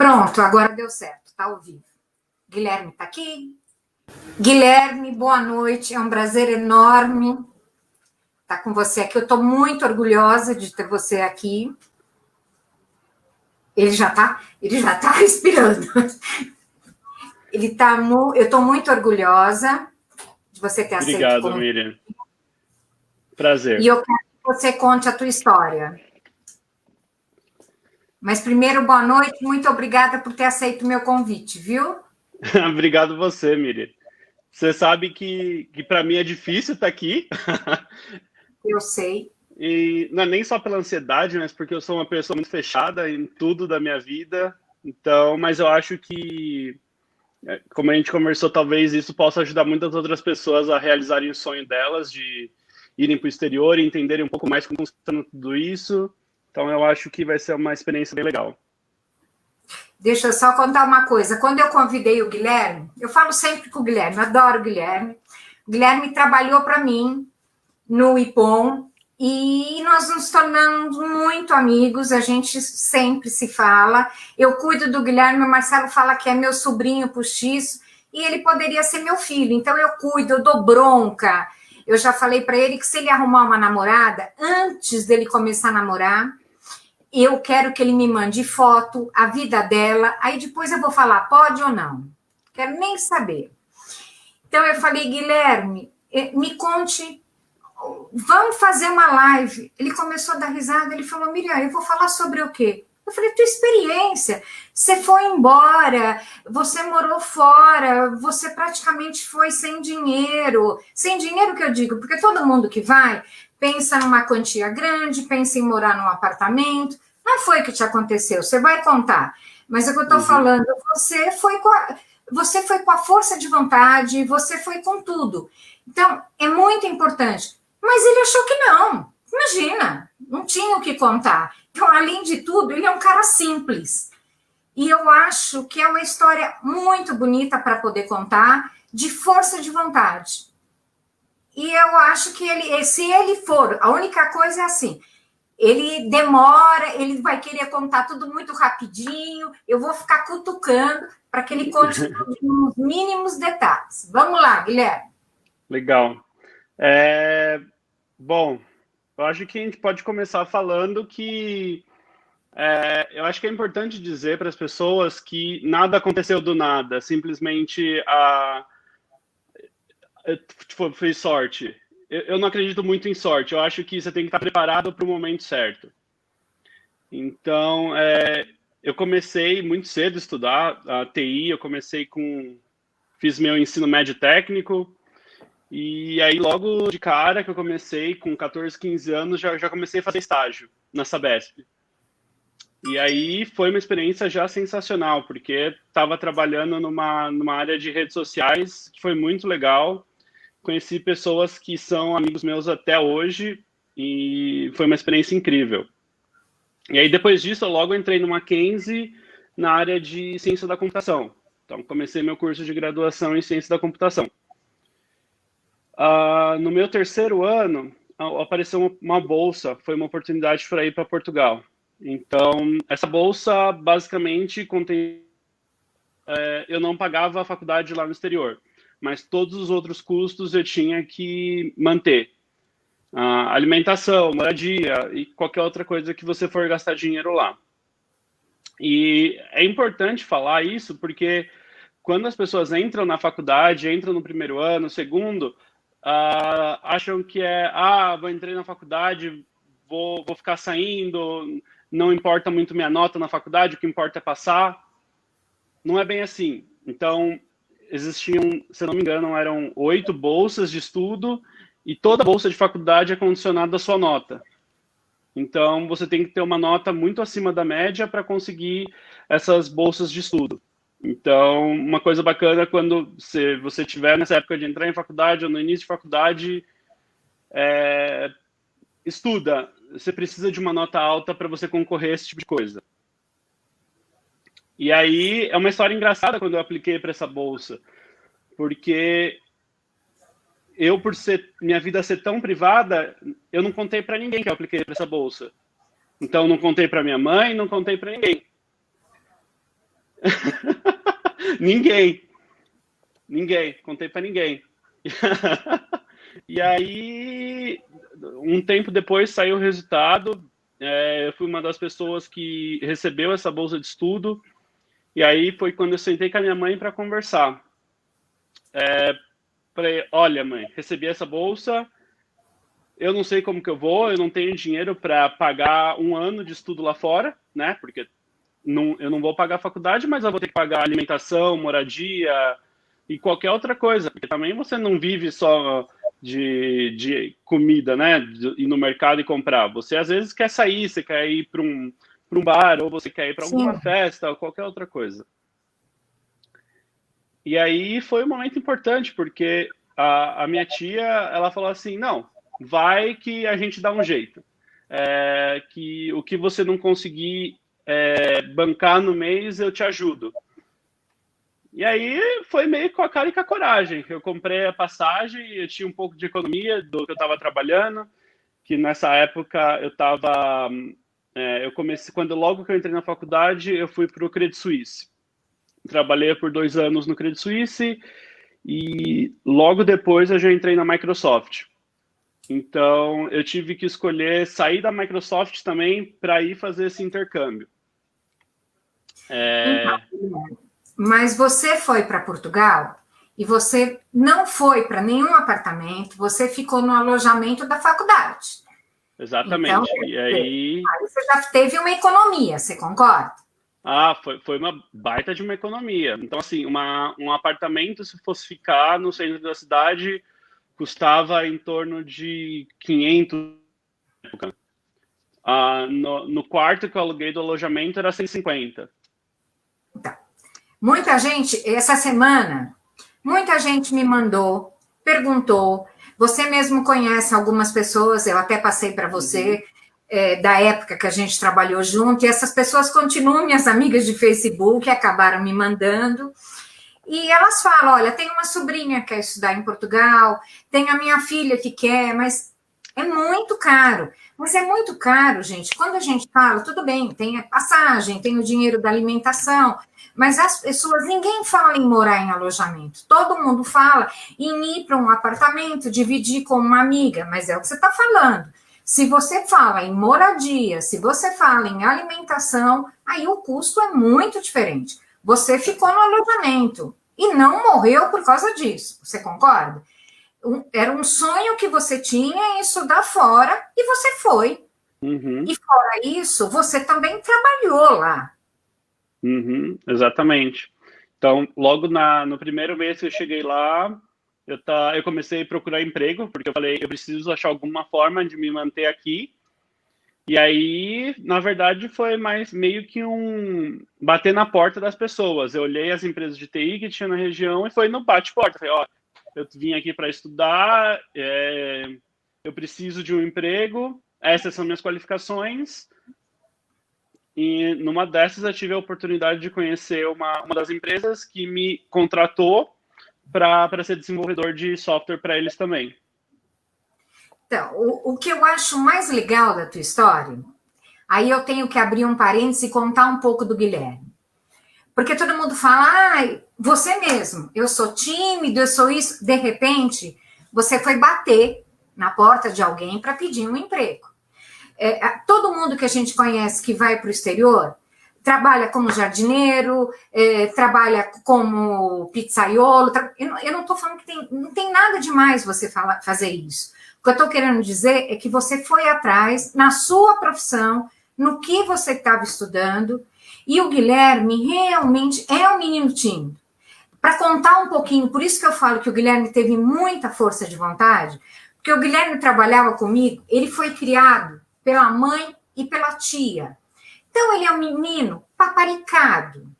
Pronto, agora deu certo, está ao vivo. Guilherme está aqui. Guilherme, boa noite, é um prazer enorme estar com você aqui. Eu estou muito orgulhosa de ter você aqui. Ele já está respirando. Eu estou muito orgulhosa de você ter aceito. Obrigado, Miriam. Prazer. E eu quero que você conte a tua história. Mas primeiro, boa noite, muito obrigada por ter aceito o meu convite, viu? Obrigado você, Miriam. Você sabe que para mim é difícil estar aqui. Eu sei. E não é nem só pela ansiedade, mas porque eu sou uma pessoa muito fechada em tudo da minha vida. Então, mas eu acho que, como a gente conversou, talvez isso possa ajudar muitas outras pessoas a realizarem o sonho delas, de irem para o exterior e entenderem um pouco mais como funciona tudo isso. Então, eu acho que vai ser uma experiência bem legal. Deixa eu só contar uma coisa. Quando eu convidei o Guilherme, eu falo sempre com o Guilherme, eu adoro o Guilherme. O Guilherme trabalhou para mim no IPOM e nós nos tornamos muito amigos, a gente sempre se fala. Eu cuido do Guilherme, o Marcelo fala que é meu sobrinho postiço e ele poderia ser meu filho, então eu cuido, eu dou bronca. Eu já falei para ele que se ele arrumar uma namorada, antes dele começar a namorar, eu quero que ele me mande foto, a vida dela, aí depois eu vou falar, pode ou não. Quero nem saber. Então eu falei, Guilherme, me conte, vamos fazer uma live. Ele começou a dar risada, ele falou, Miriam, eu vou falar sobre o quê? Eu falei, tua experiência, você foi embora, você morou fora, você praticamente foi sem dinheiro que eu digo, porque todo mundo que vai pensa numa quantia grande, pensa em morar num apartamento, não foi o que te aconteceu, você vai contar, mas é o que eu estou falando, você foi com a força de vontade, você foi com tudo, então é muito importante, mas ele achou que não, imagina, não tinha o que contar. Então, além de tudo, ele é um cara simples. E eu acho que é uma história muito bonita para poder contar, de força de vontade. E eu acho que se ele for, a única coisa é assim, ele demora, ele vai querer contar tudo muito rapidinho, eu vou ficar cutucando para que ele conte nos mínimos detalhes. Vamos lá, Guilherme. Legal. Bom, eu acho que a gente pode começar falando que eu acho que é importante dizer para as pessoas que nada aconteceu do nada, simplesmente foi sorte. Eu não acredito muito em sorte, eu acho que você tem que estar preparado para o momento certo. Então, eu comecei muito cedo a estudar a TI, fiz meu ensino médio técnico, e aí logo de cara que eu comecei, com 14, 15 anos, já comecei a fazer estágio na Sabesp. E aí foi uma experiência já sensacional, porque estava trabalhando numa área de redes sociais, que foi muito legal. Conheci pessoas que são amigos meus até hoje, e foi uma experiência incrível. E aí depois disso, eu logo entrei no Mackenzie, na área de ciência da computação. Então, comecei meu curso de graduação em ciência da computação. No meu terceiro ano, apareceu uma bolsa, foi uma oportunidade para ir para Portugal. Então, essa bolsa, basicamente, eu não pagava a faculdade lá no exterior, mas todos os outros custos eu tinha que manter. Alimentação, moradia e qualquer outra coisa que você for gastar dinheiro lá. E é importante falar isso, porque quando as pessoas entram na faculdade, entram no primeiro ano, segundo, acham que vou entrar na faculdade, vou ficar saindo, não importa muito minha nota na faculdade, o que importa é passar. Não é bem assim. Então, existiam, se não me engano, eram 8 bolsas de estudo e toda bolsa de faculdade é condicionada à sua nota. Então, você tem que ter uma nota muito acima da média para conseguir essas bolsas de estudo. Então, uma coisa bacana quando você tiver nessa época de entrar em faculdade ou no início de faculdade, estuda. Você precisa de uma nota alta para você concorrer a esse tipo de coisa. E aí, é uma história engraçada quando eu apliquei para essa bolsa, porque por minha vida ser tão privada, eu não contei para ninguém que eu apliquei para essa bolsa. Então, não contei para minha mãe, não contei para ninguém. Ninguém. Contei para ninguém. E aí, um tempo depois saiu o resultado. Eu fui uma das pessoas que recebeu essa bolsa de estudo. E aí foi quando eu sentei com a minha mãe para conversar. Falei, olha, mãe, recebi essa bolsa. Eu não sei como que eu não tenho dinheiro para pagar um ano de estudo lá fora, né? Porque eu não vou pagar a faculdade, mas eu vou ter que pagar alimentação, moradia e qualquer outra coisa. Porque também você não vive só de comida, né? De ir no mercado e comprar. Você às vezes quer sair, você quer ir para um bar, ou você quer ir para alguma festa, ou qualquer outra coisa. E aí foi um momento importante, porque a minha tia, ela falou assim, não, vai que a gente dá um jeito. Que o que você não conseguir bancar no mês, eu te ajudo. E aí foi meio com a cara e com a coragem. Eu comprei a passagem, eu tinha um pouco de economia do que eu estava trabalhando, que nessa época eu estava... eu comecei, logo que eu entrei na faculdade, eu fui para o Credit Suisse. Trabalhei por 2 anos no Credit Suisse e logo depois eu já entrei na Microsoft. Então, eu tive que escolher sair da Microsoft também para ir fazer esse intercâmbio. Mas você foi para Portugal e você não foi para nenhum apartamento, você ficou no alojamento da faculdade. Exatamente. Então, e aí você já teve uma economia, você concorda? Foi uma baita de uma economia. Então, assim, um apartamento, se fosse ficar no centro da cidade, custava em torno de 500. No quarto que eu aluguei do alojamento era 150. Então, muita gente, essa semana, muita gente me mandou, perguntou. Você mesmo conhece algumas pessoas, eu até passei para você, da época que a gente trabalhou junto, e essas pessoas continuam minhas amigas de Facebook, acabaram me mandando. E elas falam, olha, tem uma sobrinha que quer estudar em Portugal, tem a minha filha que quer, mas é muito caro. Mas é muito caro, gente. Quando a gente fala, tudo bem, tem a passagem, tem o dinheiro da alimentação, mas as pessoas, ninguém fala em morar em alojamento. Todo mundo fala em ir para um apartamento, dividir com uma amiga, mas é o que você está falando. Se você fala em moradia, se você fala em alimentação, aí o custo é muito diferente. Você ficou no alojamento e não morreu por causa disso. Você concorda? Era um sonho que você tinha em estudar fora e você foi. Uhum. E fora isso, você também trabalhou lá. Exatamente. Então, logo no primeiro mês que eu cheguei lá, eu comecei a procurar emprego, porque eu falei, eu preciso achar alguma forma de me manter aqui. E aí, na verdade, foi mais meio que bater na porta das pessoas. Eu olhei as empresas de TI que tinha na região e foi no bate-porta. Falei, ó, eu vim aqui para estudar, eu preciso de um emprego, essas são minhas qualificações. E numa dessas eu tive a oportunidade de conhecer uma das empresas que me contratou para ser desenvolvedor de software para eles também. Então, o que eu acho mais legal da tua história, aí eu tenho que abrir um parênteses e contar um pouco do Guilherme. Porque todo mundo fala, você mesmo, eu sou tímido, eu sou isso. De repente, você foi bater na porta de alguém para pedir um emprego. Todo mundo que a gente conhece que vai para o exterior, trabalha como jardineiro, trabalha como pizzaiolo. Eu não estou falando que não tem nada demais você fazer isso. O que eu estou querendo dizer é que você foi atrás, na sua profissão, no que você estava estudando, e o Guilherme realmente é um menino tímido. Para contar um pouquinho, por isso que eu falo que o Guilherme teve muita força de vontade, porque o Guilherme trabalhava comigo, ele foi criado pela mãe e pela tia. Então, ele é um menino paparicado,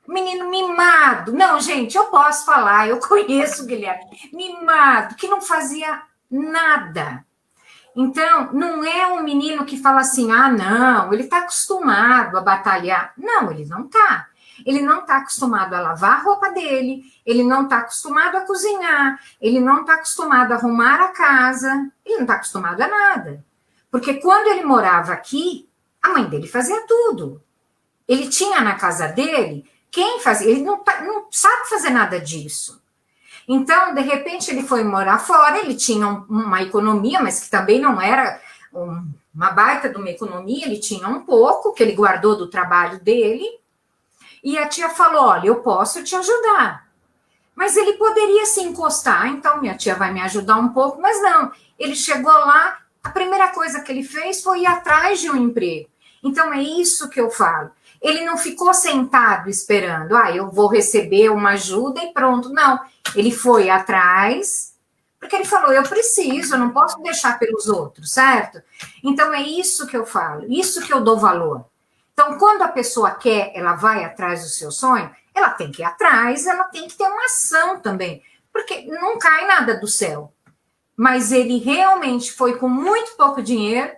um menino mimado. Não, gente, eu posso falar, eu conheço o Guilherme. Mimado, que não fazia nada. Então, não é um menino que fala assim, não, ele está acostumado a batalhar. Não, ele não está. Ele não está acostumado a lavar a roupa dele, ele não está acostumado a cozinhar, ele não está acostumado a arrumar a casa, ele não está acostumado a nada. Porque quando ele morava aqui, a mãe dele fazia tudo. Ele tinha na casa dele Quem fazia? Ele não sabe fazer nada disso. Então, de repente, ele foi morar fora, ele tinha uma economia, mas que também não era uma baita de uma economia, ele tinha um pouco, que ele guardou do trabalho dele, e a tia falou, olha, eu posso te ajudar. Mas ele poderia se encostar, então minha tia vai me ajudar um pouco, mas não. Ele chegou lá, a primeira coisa que ele fez foi ir atrás de um emprego. Então, é isso que eu falo. Ele não ficou sentado esperando, eu vou receber uma ajuda e pronto. Não, ele foi atrás, porque ele falou, eu preciso, eu não posso deixar pelos outros, certo? Então, é isso que eu falo, isso que eu dou valor. Então, quando a pessoa quer, ela vai atrás do seu sonho, ela tem que ir atrás, ela tem que ter uma ação também, porque não cai nada do céu. Mas ele realmente foi com muito pouco dinheiro,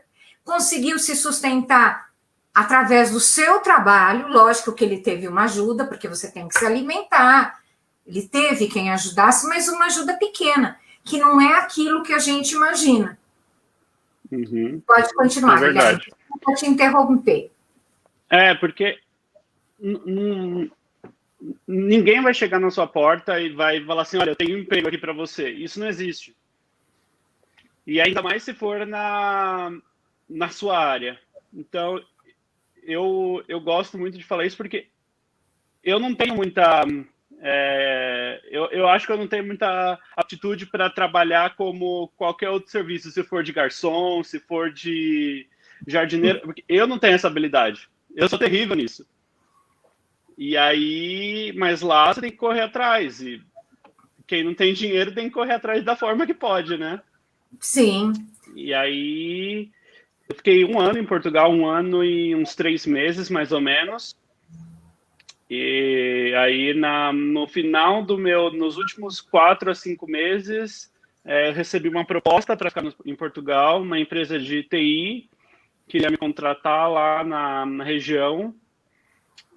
conseguiu se sustentar através do seu trabalho, lógico que ele teve uma ajuda, porque você tem que se alimentar, ele teve quem ajudasse, mas uma ajuda pequena, que não é aquilo que a gente imagina. Uhum. Pode continuar, é verdade. Guilherme. Vou te interromper. Porque ninguém vai chegar na sua porta e vai falar assim, olha, eu tenho um emprego aqui para você. Isso não existe. E ainda mais se for na sua área. Então, eu gosto muito de falar isso porque eu não tenho muita... eu acho que eu não tenho muita aptitude para trabalhar como qualquer outro serviço, se for de garçom, se for de jardineiro, porque eu não tenho essa habilidade. Eu sou terrível nisso. E aí, mas lá você tem que correr atrás. E quem não tem dinheiro tem que correr atrás da forma que pode, né? Sim. E aí, eu fiquei 1 ano em Portugal, 1 ano e uns 3 meses, mais ou menos. E aí, no final nos últimos 4 a 5 meses, eu recebi uma proposta para ficar em Portugal, uma empresa de TI, queria me contratar lá na região,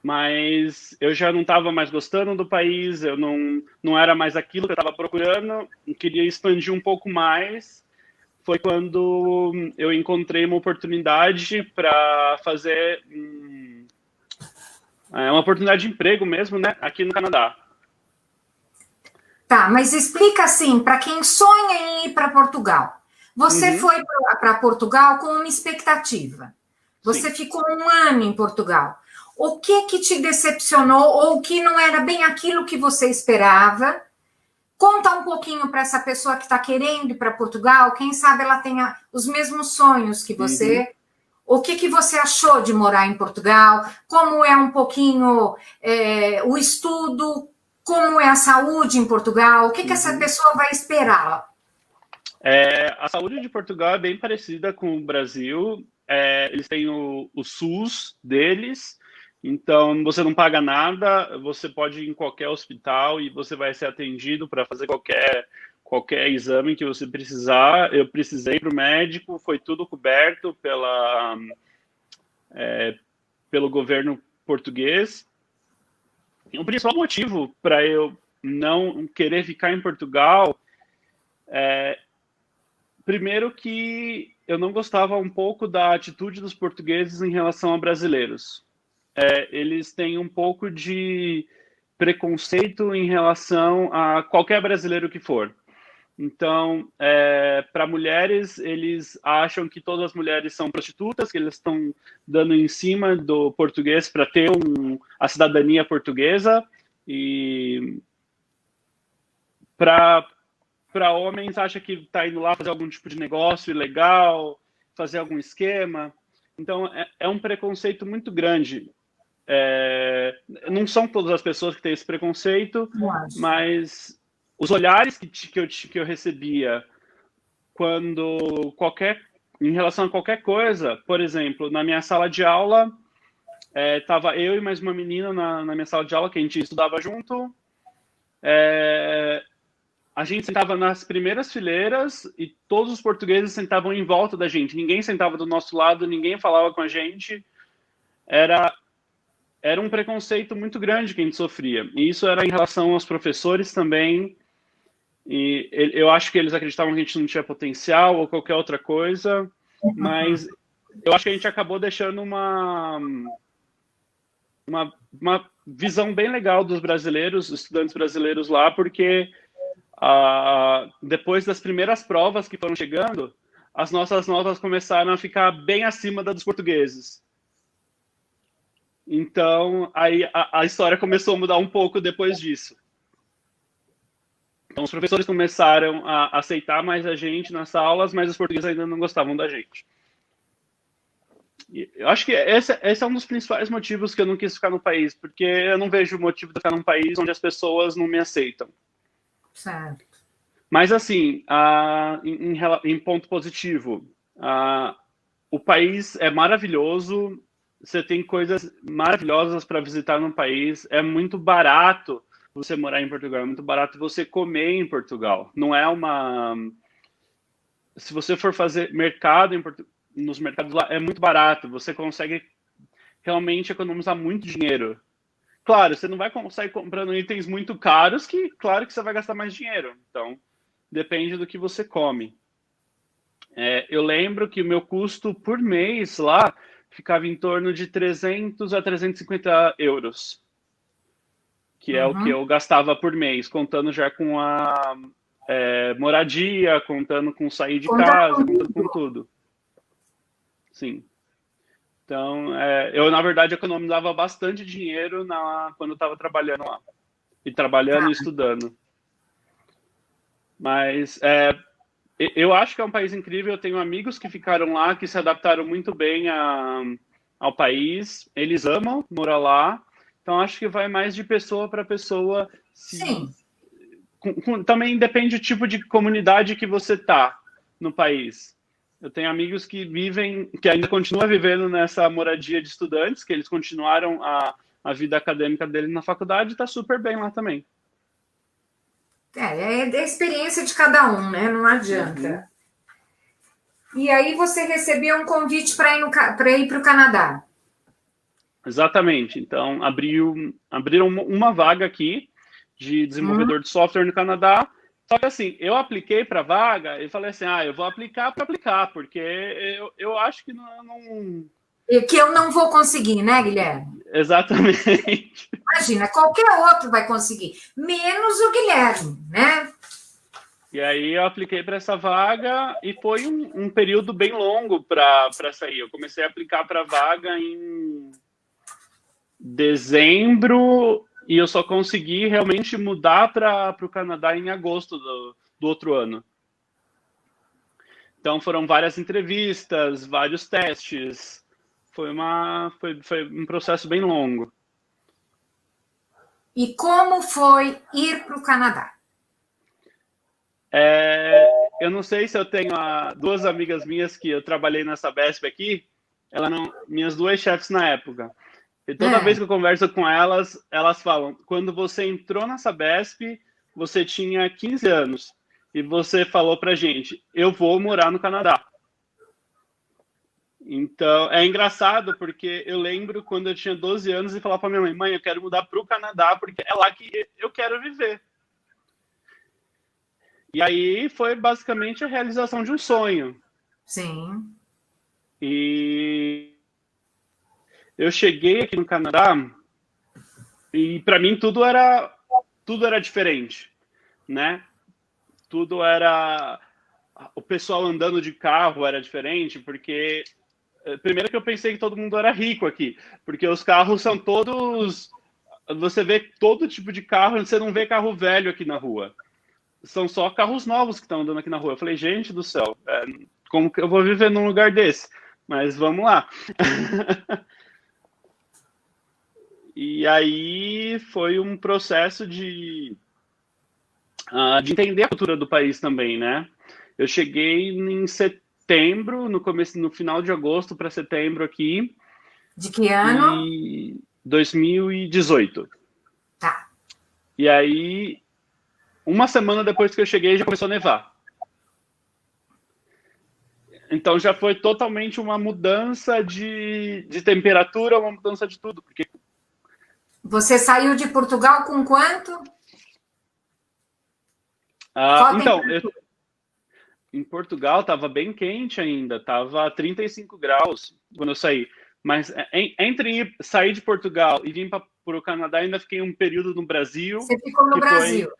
mas eu já não estava mais gostando do país, eu não era mais aquilo que eu estava procurando, queria expandir um pouco mais. Foi quando eu encontrei uma oportunidade para fazer uma oportunidade de emprego mesmo, né, aqui no Canadá. Tá, mas explica assim, para quem sonha em ir para Portugal. Você foi para Portugal com uma expectativa. Você ficou 1 ano em Portugal. O que te decepcionou ou que não era bem aquilo que você esperava? Conta um pouquinho para essa pessoa que está querendo ir para Portugal. Quem sabe ela tenha os mesmos sonhos que você. O que você achou de morar em Portugal? Como é um pouquinho o estudo? Como é a saúde em Portugal? O que essa pessoa vai esperar? A saúde de Portugal é bem parecida com o Brasil. Eles têm o SUS deles, então você não paga nada, você pode ir em qualquer hospital e você vai ser atendido para fazer qualquer exame que você precisar. Eu precisei para o médico, foi tudo coberto pelo governo português. O principal motivo para eu não querer ficar em Portugal primeiro que eu não gostava um pouco da atitude dos portugueses em relação a brasileiros. Eles têm um pouco de preconceito em relação a qualquer brasileiro que for. Então, para mulheres, eles acham que todas as mulheres são prostitutas, que eles estão dando em cima do português para ter a cidadania portuguesa. E para homens, acha que está indo lá fazer algum tipo de negócio ilegal, fazer algum esquema. Então, é um preconceito muito grande. Não são todas as pessoas que têm esse preconceito, mas os olhares que eu recebia em relação a qualquer coisa, por exemplo, na minha sala de aula, estava eu e mais uma menina na minha sala de aula, que a gente estudava junto. A gente sentava nas primeiras fileiras e todos os portugueses sentavam em volta da gente. Ninguém sentava do nosso lado, ninguém falava com a gente. Era um preconceito muito grande que a gente sofria. E isso era em relação aos professores também. E eu acho que eles acreditavam que a gente não tinha potencial ou qualquer outra coisa. Mas eu acho que a gente acabou deixando uma visão bem legal dos brasileiros, estudantes brasileiros lá, porque depois das primeiras provas que foram chegando, as nossas notas começaram a ficar bem acima das dos portugueses. Então, aí a história começou a mudar um pouco depois disso. Então, os professores começaram a aceitar mais a gente nas aulas, mas os portugueses ainda não gostavam da gente. E eu acho que esse é um dos principais motivos que eu não quis ficar no país, porque eu não vejo motivo de ficar num país onde as pessoas não me aceitam. Certo. Mas, assim, em ponto positivo, o país é maravilhoso, você tem coisas maravilhosas para visitar no país, é muito barato você morar em Portugal, é muito barato você comer em Portugal. Não é uma... Se você for fazer mercado nos mercados lá, é muito barato, você consegue realmente economizar muito dinheiro. Claro, você não vai sair comprando itens muito caros, que claro que você vai gastar mais dinheiro. Então, depende do que você come. Eu lembro que o meu custo por mês lá ficava em torno de 300 a 350 euros, que é o que eu gastava por mês, contando já com a moradia, contando com sair de casa, contando com tudo. Sim. Então, eu, na verdade, economizava bastante dinheiro quando eu estava trabalhando lá. E trabalhando e estudando. Mas eu acho que é um país incrível. Eu tenho amigos que ficaram lá, que se adaptaram muito bem ao país. Eles amam morar lá. Então, acho que vai mais de pessoa para pessoa. Sim. Também depende do tipo de comunidade que você tá no país. Eu tenho amigos que ainda continuam vivendo nessa moradia de estudantes, que eles continuaram a vida acadêmica dele na faculdade e está super bem lá também. É da experiência de cada um, né? Não adianta. E aí você recebeu um convite para ir para o Canadá. Exatamente. Então, abriram uma vaga aqui de desenvolvedor de software no Canadá. Só que assim, eu apliquei para a vaga e falei assim, eu vou aplicar para aplicar, porque eu acho que não... E que eu não vou conseguir, né, Guilherme? Exatamente. Imagina, qualquer outro vai conseguir, menos o Guilherme, né? E aí eu apliquei para essa vaga e foi um período bem longo para sair. Eu comecei a aplicar para a vaga em dezembro e eu só consegui realmente mudar para o Canadá em agosto do outro ano. Então foram várias entrevistas, vários testes. Foi um processo bem longo. E como foi ir para o Canadá? Eu não sei se eu tenho duas amigas minhas que eu trabalhei nessa Sabesp aqui, minhas duas chefes na época. E toda vez que eu converso com elas, elas falam, quando você entrou na Sabesp, você tinha 15 anos e você falou pra gente, eu vou morar no Canadá. Então, é engraçado porque eu lembro quando eu tinha 12 anos e falava pra minha mãe, eu quero mudar pro Canadá porque é lá que eu quero viver. E aí foi basicamente a realização de um sonho. Sim. E eu cheguei aqui no Canadá e para mim tudo era diferente, né? Tudo era... O pessoal andando de carro era diferente, porque... Primeiro que eu pensei que todo mundo era rico aqui, porque os carros são todos... Você vê todo tipo de carro, você não vê carro velho aqui na rua. São só carros novos que estão andando aqui na rua. Eu falei, gente do céu, como que eu vou viver num lugar desse? Mas vamos lá. E aí foi um processo de entender a cultura do país também, né? Eu cheguei em setembro, no final de agosto para setembro aqui. De que ano? 2018. Tá. E aí, uma semana depois que eu cheguei, já começou a nevar. Então já foi totalmente uma mudança de temperatura, uma mudança de tudo. Porque... Você saiu de Portugal com quanto? Então, em Portugal estava bem quente ainda, estava 35 graus quando eu saí. Mas entre sair de Portugal e vir para o Canadá, ainda fiquei um período no Brasil. Você ficou no Brasil.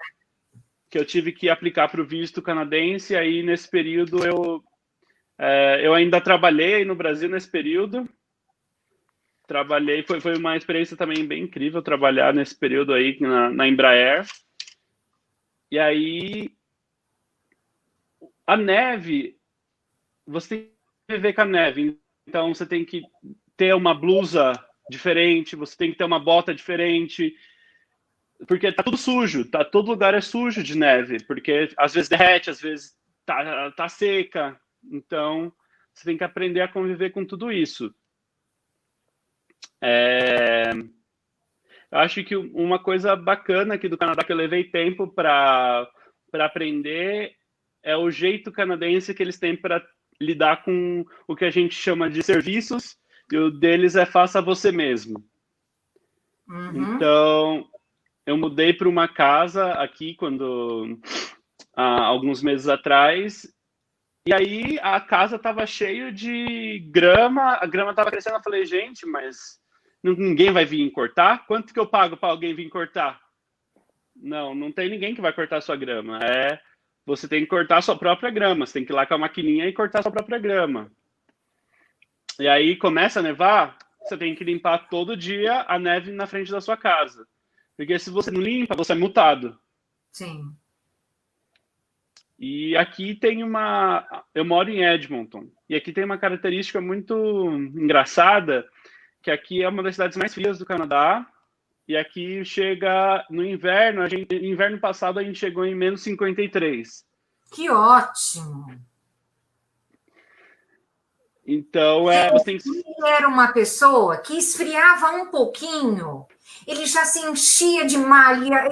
Que eu tive que aplicar para o visto canadense, aí nesse período eu ainda trabalhei no Brasil nesse período. Trabalhei, foi uma experiência também bem incrível trabalhar nesse período aí na Embraer. E aí, a neve, você tem que viver com a neve. Então, você tem que ter uma blusa diferente, você tem que ter uma bota diferente, porque tá tudo sujo, todo lugar é sujo de neve, porque às vezes derrete, às vezes tá seca. Então, você tem que aprender a conviver com tudo isso. Eu acho que uma coisa bacana aqui do Canadá que eu levei tempo para aprender é o jeito canadense que eles têm para lidar com o que a gente chama de serviços, e o deles é faça você mesmo. Uhum. Então, eu mudei para uma casa aqui há alguns meses atrás, e aí a casa estava cheia de grama, a grama estava crescendo. Eu falei, gente, mas ninguém vai vir cortar? Quanto que eu pago para alguém vir cortar? Não tem ninguém que vai cortar sua grama. Você tem que cortar sua própria grama, você tem que ir lá com a maquininha e cortar sua própria grama. E aí começa a nevar, você tem que limpar todo dia a neve na frente da sua casa. Porque se você não limpa, você é multado. Sim. E aqui tem eu moro em Edmonton, e aqui tem uma característica muito engraçada, que aqui é uma das cidades mais frias do Canadá, e aqui chega no inverno, inverno passado a gente chegou em menos 53. Que ótimo! Então, você tem que... Ele era uma pessoa que esfriava um pouquinho, ele já se enchia de malha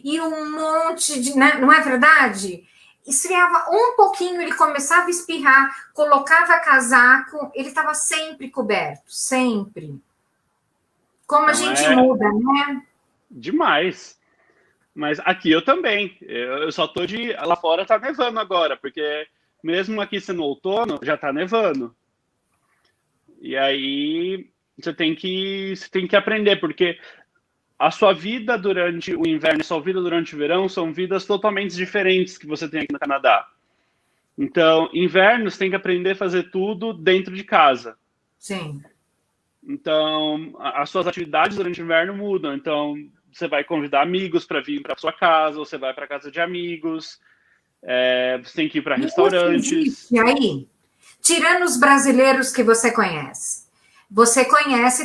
e um monte de... Né? Não é verdade? Esfriava um pouquinho, ele começava a espirrar, colocava casaco, ele estava sempre coberto, sempre. Como a gente muda, né? Demais. Mas aqui eu também. Eu só tô lá fora tá nevando agora, porque mesmo aqui sendo outono, já tá nevando. E aí você tem que aprender, porque a sua vida durante o inverno e a sua vida durante o verão são vidas totalmente diferentes que você tem aqui no Canadá. Então, inverno você tem que aprender a fazer tudo dentro de casa. Sim. Então, as suas atividades durante o inverno mudam. Então, você vai convidar amigos para vir para sua casa, você vai para casa de amigos, você tem que ir para restaurantes. E aí, tirando os brasileiros que você conhece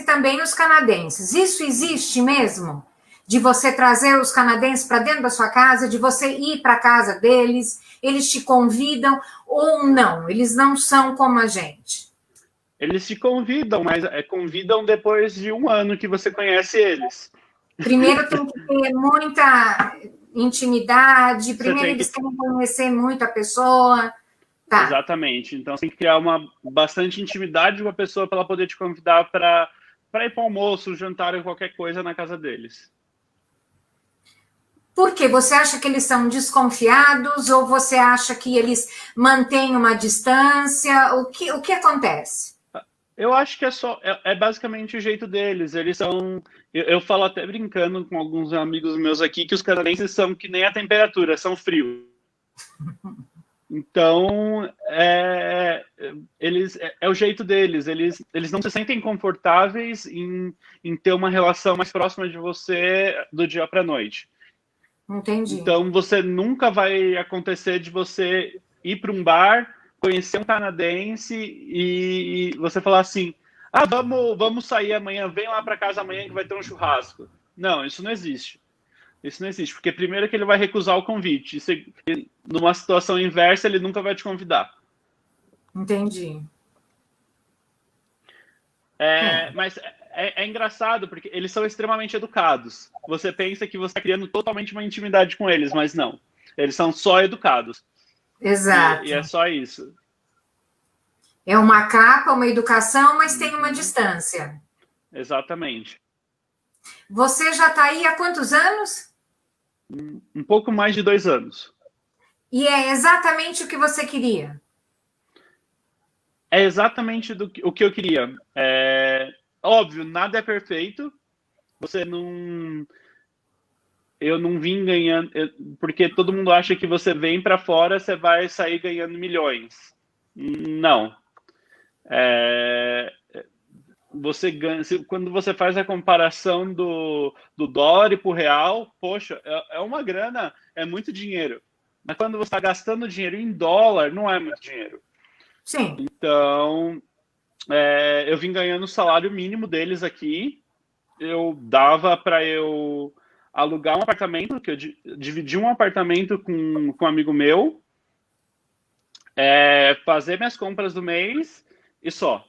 também os canadenses. Isso existe mesmo? De você trazer os canadenses para dentro da sua casa, de você ir para a casa deles, eles te convidam ou não? Eles não são como a gente. Eles te convidam, mas convidam depois de um ano que você conhece eles. Primeiro tem que ter muita intimidade, primeiro eles querem conhecer muito a pessoa. Tá. Exatamente. Então, você tem que criar bastante intimidade com a pessoa para ela poder te convidar para ir para o almoço, jantar ou qualquer coisa na casa deles. Por quê? Você acha que eles são desconfiados ou você acha que eles mantêm uma distância? O que acontece? Eu acho que é basicamente o jeito deles. Eles são... Eu falo até brincando com alguns amigos meus aqui que os canadenses são que nem a temperatura, são frios. Então, é o jeito deles. Eles não se sentem confortáveis em ter uma relação mais próxima de você do dia para a noite. Entendi. Então, você nunca vai acontecer de você ir para um bar, conhecer um canadense e você falar assim, vamos sair amanhã, vem lá para casa amanhã que vai ter um churrasco. Não, isso não existe. Isso não existe, porque primeiro que ele vai recusar o convite. Numa situação inversa, ele nunca vai te convidar. Entendi. Mas é engraçado, porque eles são extremamente educados. Você pensa que você está criando totalmente uma intimidade com eles, mas não. Eles são só educados. Exato. E é só isso. É uma capa, uma educação, mas tem uma distância. Exatamente. Você já está aí há quantos anos? Um pouco mais de 2 anos. E é exatamente o que você queria? É exatamente o que eu queria. Óbvio, nada é perfeito, você não... Eu não vim ganhando... Porque todo mundo acha que você vem para fora, você vai sair ganhando milhões. Não. Você ganha... Quando você faz a comparação do dólar para o real, poxa, é uma grana, é muito dinheiro. Mas quando você está gastando dinheiro em dólar, não é muito dinheiro. Sim. Então, eu vim ganhando o salário mínimo deles aqui. Eu dava para eu alugar um apartamento, que eu dividi um apartamento com um amigo meu, fazer minhas compras do mês e só.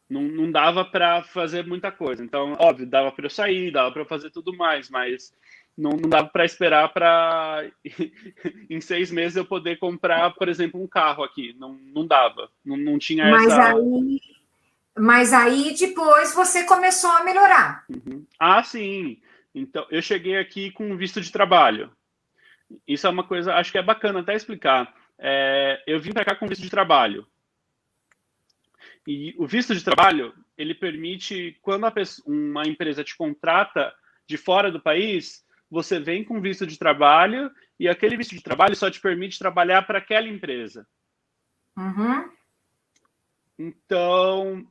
Não dava para fazer muita coisa. Então, óbvio, dava para eu sair, dava para eu fazer tudo mais, mas não dava para esperar para em 6 meses eu poder comprar, por exemplo, um carro aqui. Não dava. Não tinha essa... Mas aí depois você começou a melhorar. Uhum. Ah, sim. Então, eu cheguei aqui com visto de trabalho. Isso é uma coisa, acho que é bacana até explicar. Eu vim para cá com visto de trabalho. E o visto de trabalho, ele permite, quando uma empresa te contrata de fora do país, você vem com visto de trabalho e aquele visto de trabalho só te permite trabalhar para aquela empresa. Uhum. Então,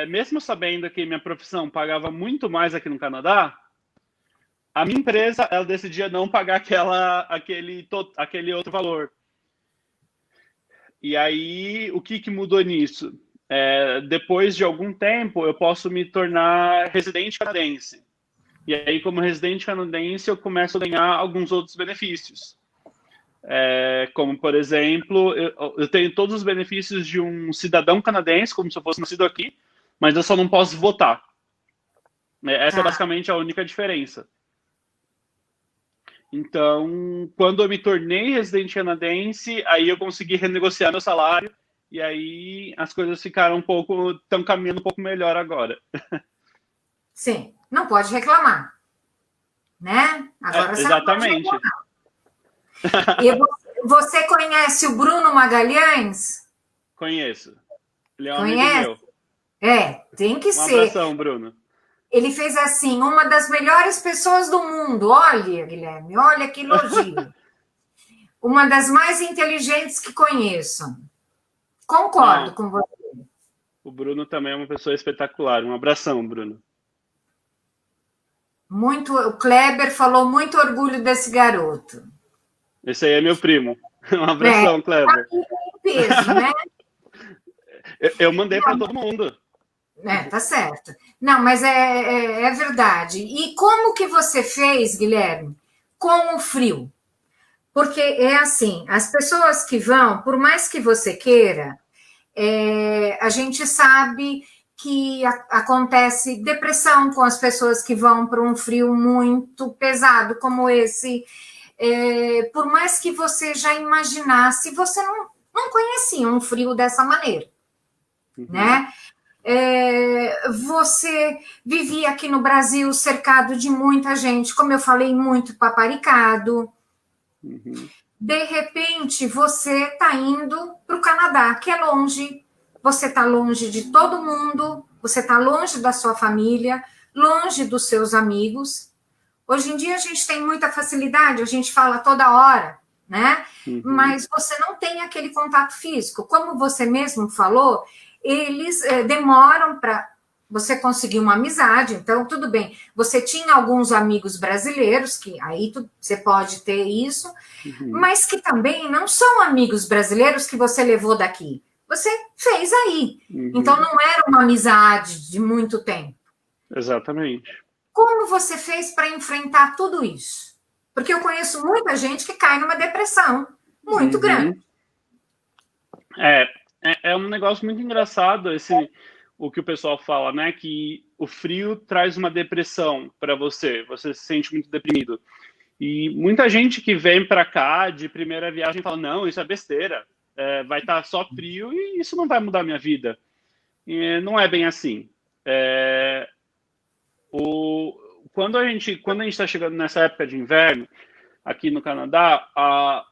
mesmo sabendo que minha profissão pagava muito mais aqui no Canadá, a minha empresa, ela decidia não pagar aquele outro valor. E aí, o que mudou nisso? Depois de algum tempo, eu posso me tornar residente canadense. E aí, como residente canadense, eu começo a ganhar alguns outros benefícios. Como, por exemplo, eu tenho todos os benefícios de um cidadão canadense, como se eu fosse nascido aqui, mas eu só não posso votar. Essa é basicamente a única diferença. Então, quando eu me tornei residente canadense, aí eu consegui renegociar meu salário e aí as coisas estão caminhando um pouco melhor agora. Sim, não pode reclamar, né? Agora você exatamente. Não pode reclamar. E você conhece o Bruno Magalhães? Conheço. Ele é um amigo meu. Tem que ser. Um abração, Bruno. Ele fez assim, uma das melhores pessoas do mundo. Olha, Guilherme, olha que elogio. Uma das mais inteligentes que conheço. Concordo com você. O Bruno também é uma pessoa espetacular. Um abração, Bruno. O Kleber falou muito orgulho desse garoto. Esse aí é meu primo. Um abração, Kleber. Peso, né? Eu mandei para todo mundo. Tá certo. Não, mas é verdade. E como que você fez, Guilherme, com o frio? Porque é assim, as pessoas que vão, por mais que você queira, a gente sabe que acontece depressão com as pessoas que vão para um frio muito pesado como esse. Por mais que você já imaginasse, você não conhecia um frio dessa maneira, né? Você vivia aqui no Brasil cercado de muita gente, como eu falei, muito paparicado. Uhum. De repente, você está indo para o Canadá, que é longe, você está longe de todo mundo, você está longe da sua família, longe dos seus amigos. Hoje em dia, a gente tem muita facilidade, a gente fala toda hora, né? Uhum. Mas você não tem aquele contato físico. Como você mesmo falou, eles demoram para você conseguir uma amizade. Então, tudo bem, você tinha alguns amigos brasileiros, que aí você pode ter isso, mas que também não são amigos brasileiros que você levou daqui. Você fez aí. Então, não era uma amizade de muito tempo. Exatamente. Como você fez para enfrentar tudo isso? Porque eu conheço muita gente que cai numa depressão muito grande. É um negócio muito engraçado o que o pessoal fala, né? Que o frio traz uma depressão para você. Você se sente muito deprimido. E muita gente que vem para cá de primeira viagem fala, não, isso é besteira. Vai estar só frio e isso não vai mudar a minha vida. E não é bem assim. Quando a gente está chegando nessa época de inverno, aqui no Canadá, a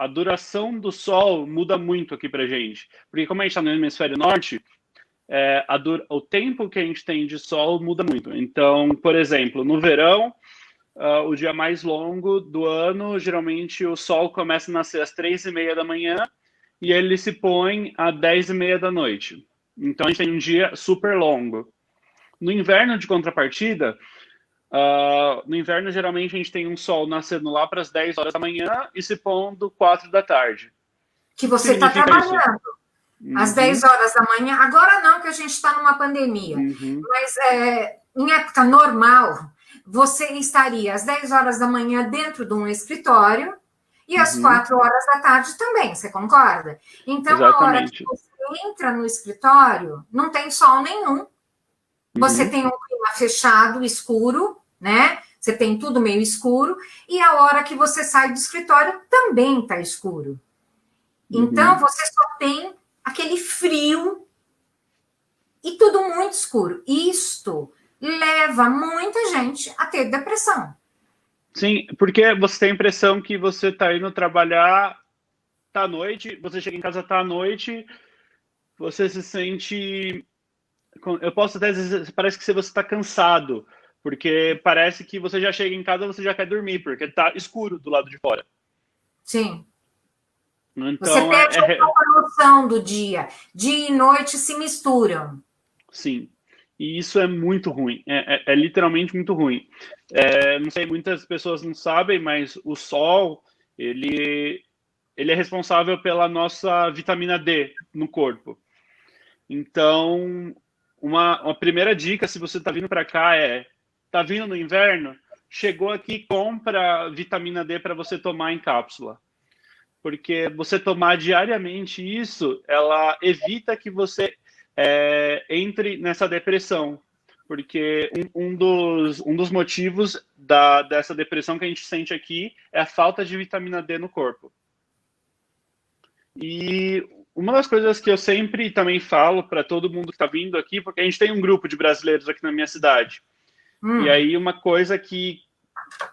duração do sol muda muito aqui pra gente. Porque como a gente está no hemisfério norte, o tempo que a gente tem de sol muda muito. Então, por exemplo, no verão, o dia mais longo do ano, geralmente o sol começa a nascer às 3h30 da manhã e ele se põe às 10h30 da noite. Então, a gente tem um dia super longo. No inverno, de contrapartida, no inverno, geralmente, a gente tem um sol nascendo lá para as 10 horas da manhã e se pondo 4 da tarde. Que você está trabalhando. Às 10 horas da manhã. Agora não, que a gente está numa pandemia. Mas em época normal, você estaria às 10 horas da manhã dentro de um escritório e às 4 horas da tarde também, você concorda? Então, exatamente. A hora que você entra no escritório, não tem sol nenhum. Você tem um clima fechado, escuro, né? Você tem tudo meio escuro. E a hora que você sai do escritório também está escuro. Então, você só tem aquele frio e tudo muito escuro. Isto leva muita gente a ter depressão. Sim, porque você tem a impressão que você está indo trabalhar, tá à noite, você chega em casa, tá à noite, você se sente... Eu posso até dizer, parece que você está cansado, porque parece que você já chega em casa, você já quer dormir, porque tá escuro do lado de fora. Sim. Então, você perde um pouco a noção do dia. Dia e noite se misturam. Sim. E isso é muito ruim. É literalmente muito ruim. Não sei, muitas pessoas não sabem, mas o sol, ele é responsável pela nossa vitamina D no corpo. Então, uma primeira dica, se você está vindo para cá, tá vindo no inverno, chegou aqui, compra vitamina D para você tomar em cápsula. Porque você tomar diariamente isso, ela evita que você entre nessa depressão. Porque um dos motivos dessa depressão que a gente sente aqui é a falta de vitamina D no corpo. E uma das coisas que eu sempre também falo para todo mundo que está vindo aqui, porque a gente tem um grupo de brasileiros aqui na minha cidade. E aí uma coisa que,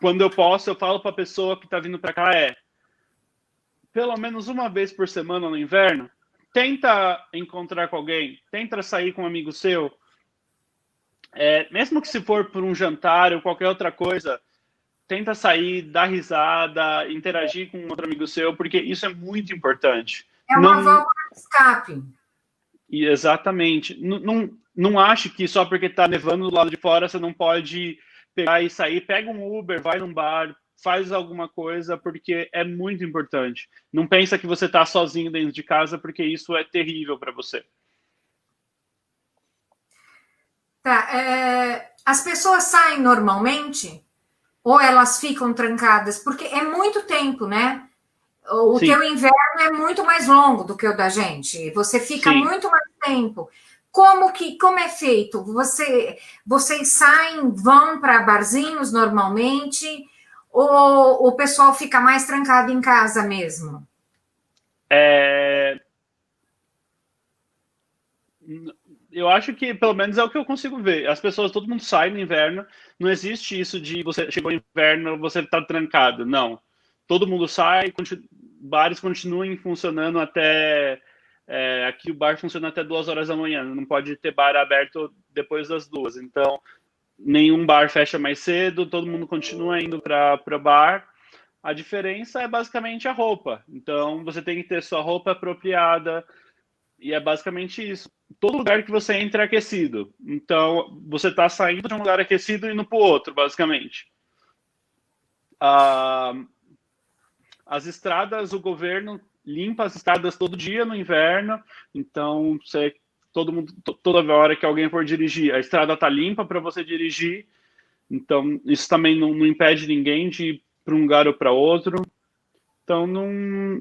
quando eu posso, eu falo para a pessoa que está vindo para cá pelo menos uma vez por semana no inverno, tenta encontrar com alguém, tenta sair com um amigo seu, mesmo que se for por um jantar ou qualquer outra coisa, tenta sair, dar risada, interagir com outro amigo seu, porque isso é muito importante. É uma válvula de escape. Exatamente. Não ache que só porque está nevando do lado de fora você não pode pegar e sair. Pega um Uber, vai num bar, faz alguma coisa, porque é muito importante. Não pensa que você está sozinho dentro de casa, porque isso é terrível para você. Tá, as pessoas saem normalmente ou elas ficam trancadas? Porque é muito tempo, né? O Sim. Teu inverno é muito mais longo do que o da gente. Você fica Sim. muito mais tempo. Como é feito? Vocês saem, vão para barzinhos normalmente? Ou o pessoal fica mais trancado em casa mesmo? Eu acho que, pelo menos, é o que eu consigo ver. As pessoas, todo mundo sai no inverno. Não existe isso de você chegou no inverno, você está trancado. Não. Todo mundo sai, bares continuam funcionando até... aqui o bar funciona até 2 horas da manhã. Não pode ter bar aberto depois das 2. Então, nenhum bar fecha mais cedo, todo mundo continua indo para bar. A diferença é basicamente a roupa. Então, você tem que ter sua roupa apropriada. E é basicamente isso. Todo lugar que você entra é aquecido. Então, você está saindo de um lugar aquecido e indo para o outro, basicamente. As estradas, o governo limpa as estradas todo dia no inverno. Então, toda hora que alguém for dirigir, a estrada está limpa para você dirigir. Então, isso também não impede ninguém de ir para um lugar ou para outro. Então,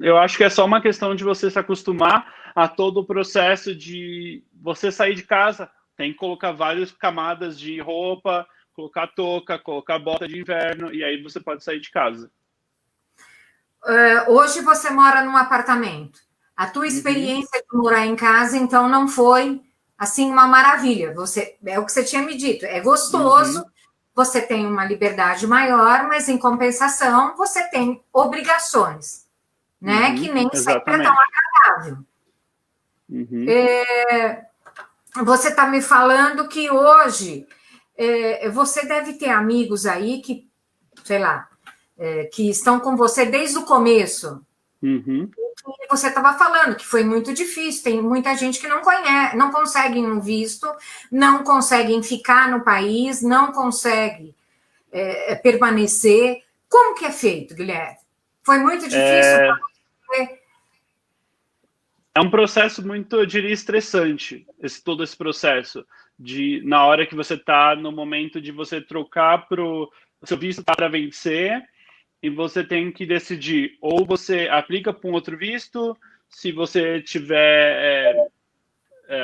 eu acho que é só uma questão de você se acostumar a todo o processo de você sair de casa. Tem que colocar várias camadas de roupa, colocar touca, colocar bota de inverno, e aí você pode sair de casa. Hoje você mora num apartamento. A tua experiência de morar em casa, então, não foi, assim, uma maravilha. É o que você tinha me dito. É gostoso, você tem uma liberdade maior, mas, em compensação, você tem obrigações, né? Que nem sempre é tão agradável. você está me falando que hoje você deve ter amigos aí que, sei lá, que estão com você desde o começo. Uhum. Você estava falando que foi muito difícil, tem muita gente que não conhece, não conseguem um visto, não conseguem ficar no país, não consegue permanecer. Como que é feito, Guilherme? Foi muito difícil para você? É um processo muito, eu diria, estressante, todo esse processo, na hora que você está no momento de você trocar o seu visto para vencer, e você tem que decidir, ou você aplica para um outro visto, se você tiver...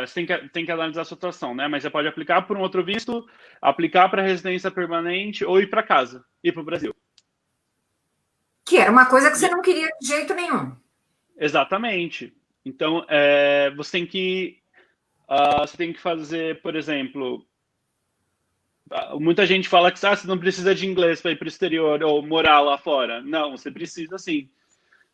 você tem que analisar a situação, né? Mas você pode aplicar por um outro visto, aplicar para residência permanente, ou ir para casa, ir para o Brasil. Que era uma coisa que você não queria de jeito nenhum. Exatamente. Então, você tem que fazer, por exemplo, muita gente fala que você não precisa de inglês para ir para o exterior ou morar lá fora. Não, você precisa sim,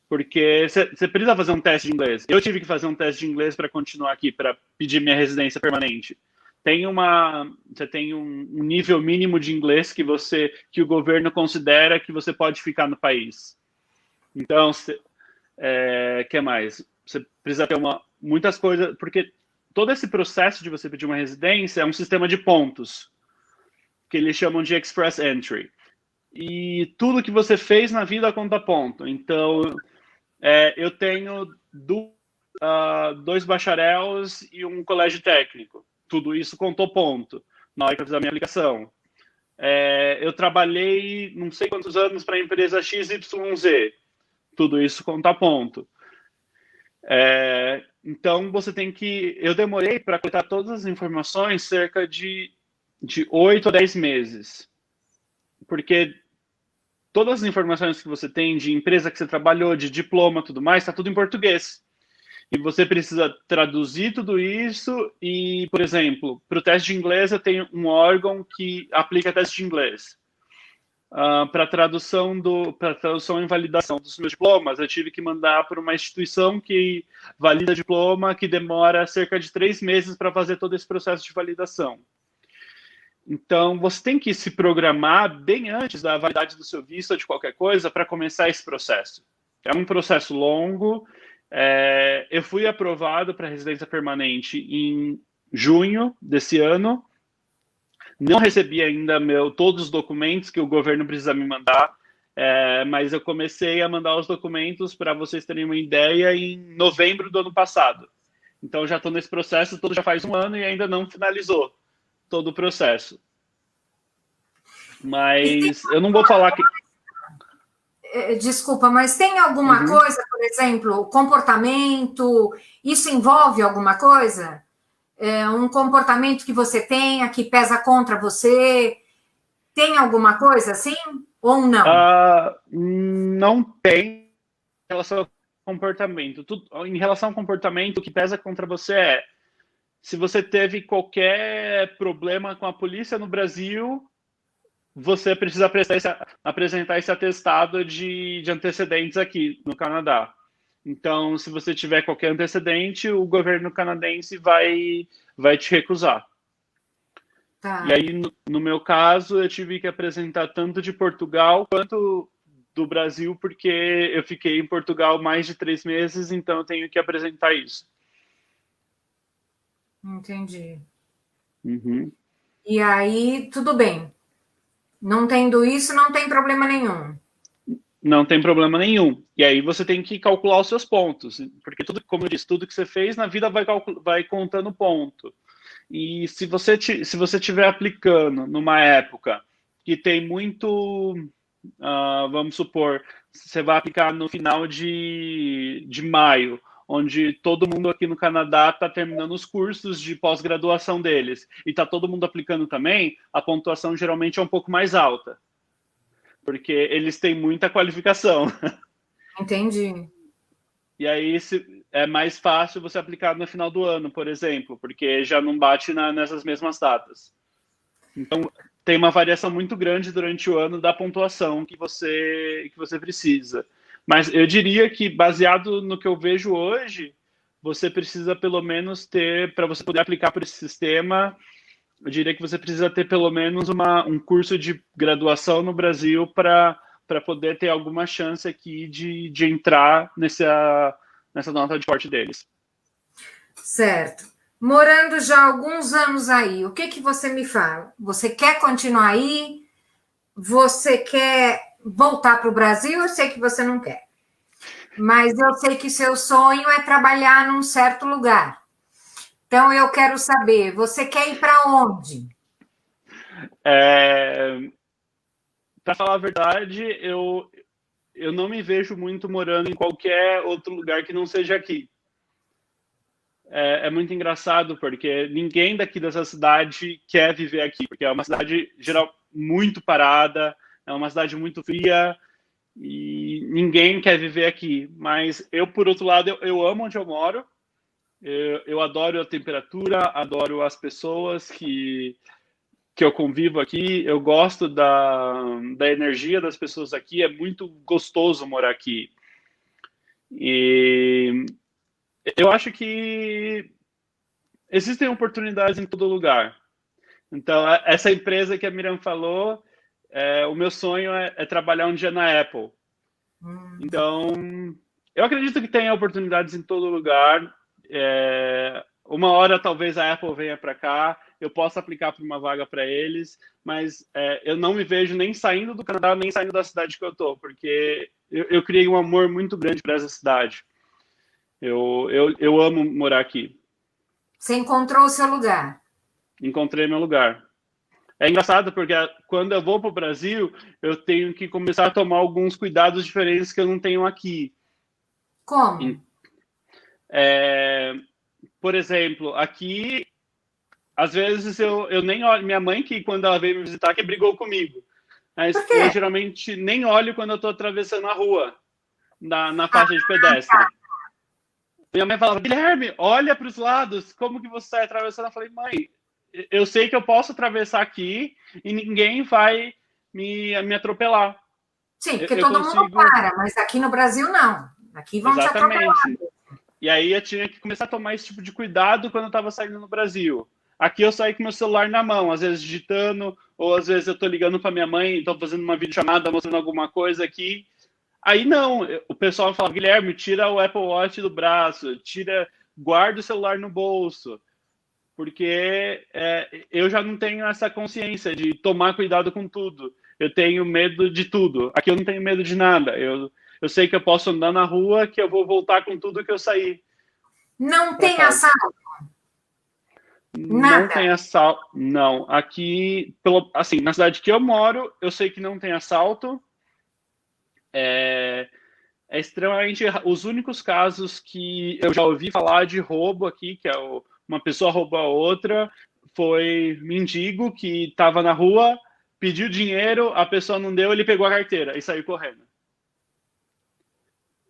porque você precisa fazer um teste de inglês. Eu tive que fazer um teste de inglês para continuar aqui, para pedir minha residência permanente. Você tem um nível mínimo de inglês que o governo considera que você pode ficar no país. Então, que mais? Você precisa ter muitas coisas, porque todo esse processo de você pedir uma residência é um sistema de pontos, que eles chamam de Express Entry. E tudo que você fez na vida conta ponto. Então, eu tenho 2 bacharéis e um colégio técnico. Tudo isso contou ponto na hora que eu fiz a minha aplicação. Eu trabalhei não sei quantos anos para a empresa XYZ. Tudo isso conta ponto. Então, você tem que... Eu demorei para coletar todas as informações cerca de 8 a 10 meses. Porque todas as informações que você tem de empresa que você trabalhou, de diploma, tudo mais, está tudo em português. E você precisa traduzir tudo isso e, por exemplo, para o teste de inglês eu tenho um órgão que aplica teste de inglês. Para tradução e validação dos meus diplomas, eu tive que mandar para uma instituição que valida diploma, que demora cerca de 3 meses para fazer todo esse processo de validação. Então, você tem que se programar bem antes da validade do seu visto ou de qualquer coisa para começar esse processo. É um processo longo. Eu fui aprovado para residência permanente em junho desse ano. Não recebi ainda todos os documentos que o governo precisa me mandar, mas eu comecei a mandar os documentos, para vocês terem uma ideia, em novembro do ano passado. Então, já estou nesse processo, já faz 1 ano e ainda não finalizou todo o processo. Mas eu não vou falar que... Desculpa, mas tem alguma coisa, por exemplo, comportamento, isso envolve alguma coisa? Um comportamento que você tenha que pesa contra você? Tem alguma coisa assim ou não? Não tem em relação ao comportamento. Em relação ao comportamento, o que pesa contra você se você teve qualquer problema com a polícia no Brasil, você precisa apresentar esse atestado de antecedentes aqui no Canadá. Então, se você tiver qualquer antecedente, o governo canadense vai te recusar. Tá. E aí, no meu caso, eu tive que apresentar tanto de Portugal quanto do Brasil, porque eu fiquei em Portugal mais de 3 meses, então eu tenho que apresentar isso. Entendi. E aí, tudo bem. Não tendo isso, não tem problema nenhum. Não tem problema nenhum. E aí você tem que calcular os seus pontos, porque como eu disse, tudo que você fez na vida vai contando ponto. E se você estiver aplicando numa época que tem muito, vamos supor, você vai aplicar no final de maio, onde todo mundo aqui no Canadá está terminando os cursos de pós-graduação deles, e está todo mundo aplicando também, a pontuação geralmente é um pouco mais alta. Porque eles têm muita qualificação. Entendi. E aí é mais fácil você aplicar no final do ano, por exemplo, porque já não bate nessas mesmas datas. Então, tem uma variação muito grande durante o ano da pontuação que você precisa. Mas eu diria que, baseado no que eu vejo hoje, você precisa pelo menos ter, para você poder aplicar por esse sistema, eu diria que você precisa ter pelo menos um curso de graduação no Brasil para poder ter alguma chance aqui de entrar nessa nota de corte deles. Certo. Morando já há alguns anos aí, o que você me fala? Você quer continuar aí? Você quer voltar para o Brasil? Eu sei que você não quer. Mas eu sei que seu sonho é trabalhar num certo lugar. Então, eu quero saber, você quer ir para onde? Para falar a verdade, eu não me vejo muito morando em qualquer outro lugar que não seja aqui. É muito engraçado, porque ninguém daqui dessa cidade quer viver aqui, porque é uma cidade geral muito parada, é uma cidade muito fria, e ninguém quer viver aqui. Mas eu, por outro lado, eu amo onde eu moro, eu adoro a temperatura, adoro as pessoas que eu convivo aqui, eu gosto da energia das pessoas aqui, é muito gostoso morar aqui. E eu acho que existem oportunidades em todo lugar. Então, essa empresa que a Miriam falou, o meu sonho é trabalhar um dia na Apple. Então, eu acredito que tem oportunidades em todo lugar. Uma hora, talvez a Apple venha para cá, eu possa aplicar para uma vaga para eles, mas eu não me vejo nem saindo do Canadá, nem saindo da cidade que eu estou, porque eu criei um amor muito grande para essa cidade. Eu amo morar aqui. Você encontrou o seu lugar? Encontrei meu lugar. É engraçado porque quando eu vou para o Brasil, eu tenho que começar a tomar alguns cuidados diferentes que eu não tenho aqui. Como? Por exemplo, aqui, às vezes eu nem olho. Minha mãe, que quando ela veio me visitar, que brigou comigo. Mas eu geralmente nem olho quando eu estou atravessando a rua, na faixa de pedestre. Minha mãe falava, Guilherme, olha para os lados, como que você está atravessando? Eu falei, mãe, eu sei que eu posso atravessar aqui e ninguém vai me atropelar. Sim, porque todo mundo para, mas aqui no Brasil não. Aqui vão te atropelar. E aí eu tinha que começar a tomar esse tipo de cuidado quando eu estava saindo no Brasil. Aqui eu saí com meu celular na mão, às vezes digitando, ou às vezes eu estou ligando para minha mãe, estou fazendo uma videochamada, mostrando alguma coisa aqui. Aí não, o pessoal fala, Guilherme, tira o Apple Watch do braço, guarda o celular no bolso, porque eu já não tenho essa consciência de tomar cuidado com tudo. Eu tenho medo de tudo. Aqui eu não tenho medo de nada. Eu sei que eu posso andar na rua, que eu vou voltar com tudo que eu saí. Não tem assalto? Não tem assalto. Não. Aqui, assim, na cidade que eu moro, eu sei que não tem assalto. É extremamente. Os únicos casos que eu já ouvi falar de roubo aqui, que é uma pessoa rouba a outra, foi mendigo que estava na rua, pediu dinheiro, a pessoa não deu, ele pegou a carteira e saiu correndo.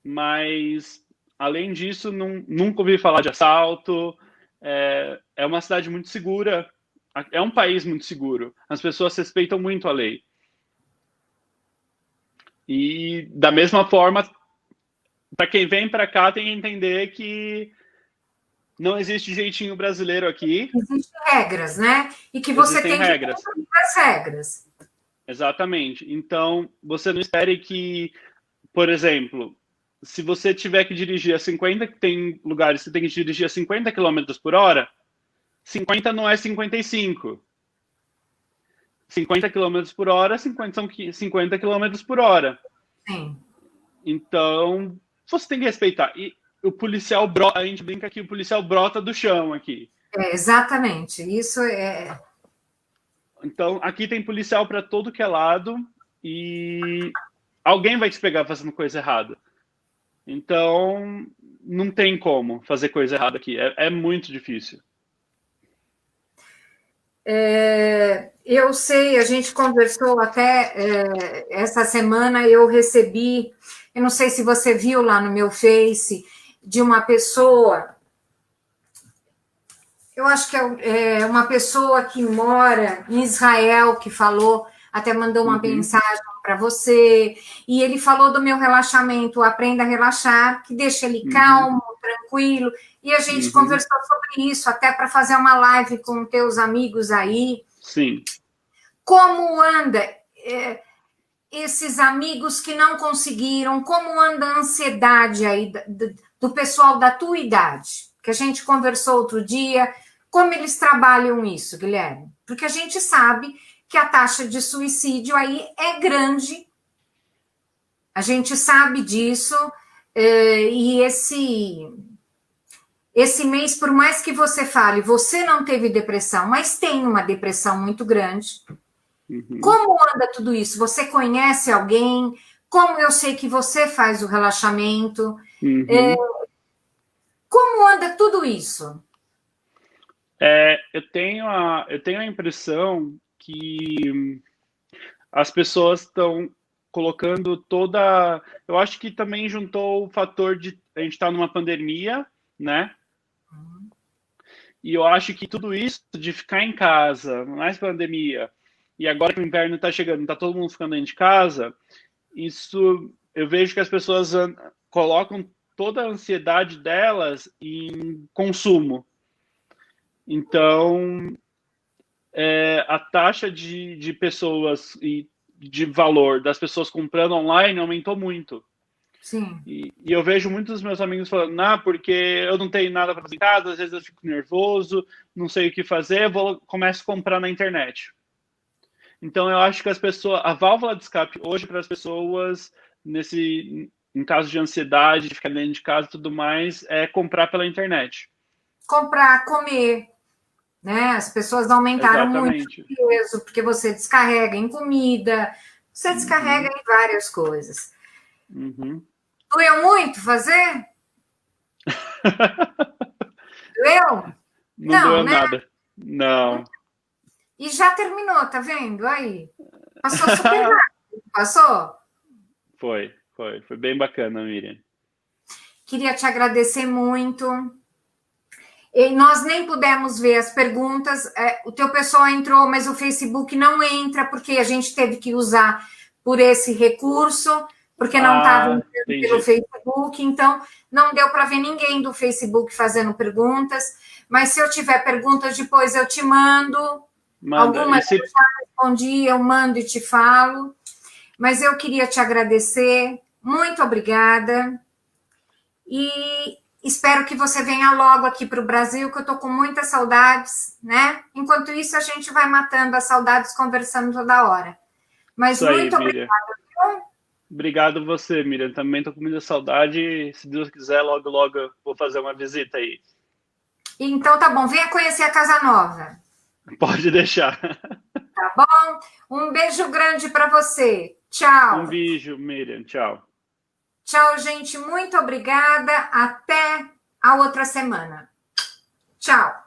Mas, além disso, nunca ouvi falar de assalto. É uma cidade muito segura. É um país muito seguro. As pessoas respeitam muito a lei. E, da mesma forma, para quem vem para cá, tem que entender que não existe jeitinho brasileiro aqui. Existem regras, né? E que você tem que cumprir as regras. Exatamente. Então, você não espere que, por exemplo, se você tiver que dirigir a 50, tem lugares que você tem que dirigir a 50 km por hora, 50 não é 55. 50 km por hora, 50 são 50 km por hora. Sim. Então, você tem que respeitar. E o policial a gente brinca que o policial brota do chão aqui. Exatamente. Isso é. Então, aqui tem policial para todo que é lado e alguém vai te pegar fazendo coisa errada. Então, não tem como fazer coisa errada aqui. É muito difícil. Eu sei, a gente conversou até essa semana, eu recebi, eu não sei se você viu lá no meu Face, de uma pessoa, eu acho que é uma pessoa que mora em Israel, que falou, até mandou uma mensagem para você. E ele falou do meu relaxamento, Aprenda a Relaxar, que deixa ele calmo, tranquilo. E a gente conversou sobre isso, até para fazer uma live com teus amigos aí. Sim. Como anda esses amigos que não conseguiram? Como anda a ansiedade aí do pessoal da tua idade? Que a gente conversou outro dia. Como eles trabalham isso, Guilherme? Porque a gente sabe que a taxa de suicídio aí é grande. A gente sabe disso. E esse mês, por mais que você fale, você não teve depressão, mas tem uma depressão muito grande. Como anda tudo isso? Você conhece alguém? Como eu sei que você faz o relaxamento? Como anda tudo isso? Eu tenho a impressão que as pessoas estão colocando toda... Eu acho que também juntou o fator de a gente estar numa pandemia, né? E eu acho que tudo isso de ficar em casa, mais pandemia, e agora que o inverno está chegando, está todo mundo ficando dentro de casa, isso eu vejo que as pessoas colocam toda a ansiedade delas em consumo. Então, a taxa de pessoas e de valor das pessoas comprando online aumentou muito. Sim. E eu vejo muitos dos meus amigos falando, porque eu não tenho nada para fazer em casa, às vezes eu fico nervoso, não sei o que fazer, começo a comprar na internet. Então, eu acho que a válvula de escape hoje para as pessoas, em caso de ansiedade, de ficar dentro de casa e tudo mais, é comprar pela internet. Comprar, comer. Né? As pessoas aumentaram muito o peso, porque você descarrega em comida, você descarrega em várias coisas. Doeu muito fazer? Doeu? Não doeu, né? Nada. Não. E já terminou, tá vendo? Aí. Passou super rápido. Passou? Foi bem bacana, Miriam. Queria te agradecer muito. E nós nem pudemos ver as perguntas. O teu pessoal entrou, mas o Facebook não entra, porque a gente teve que usar por esse recurso, porque não estava entrando pelo Facebook, então não deu para ver ninguém do Facebook fazendo perguntas. Mas se eu tiver perguntas, depois eu te mando. Algumas eu já respondi, eu mando e te falo. Mas eu queria te agradecer. Muito obrigada. E espero que você venha logo aqui para o Brasil, que eu estou com muitas saudades, né? Enquanto isso, a gente vai matando as saudades conversando toda hora. Mas isso muito aí, obrigada. Obrigado você, Miriam. Também estou com muita saudade. Se Deus quiser, logo, logo eu vou fazer uma visita aí. Então tá bom, venha conhecer a Casa Nova. Pode deixar. Tá bom? Um beijo grande para você. Tchau. Um beijo, Miriam. Tchau. Tchau, gente. Muito obrigada. Até a outra semana. Tchau.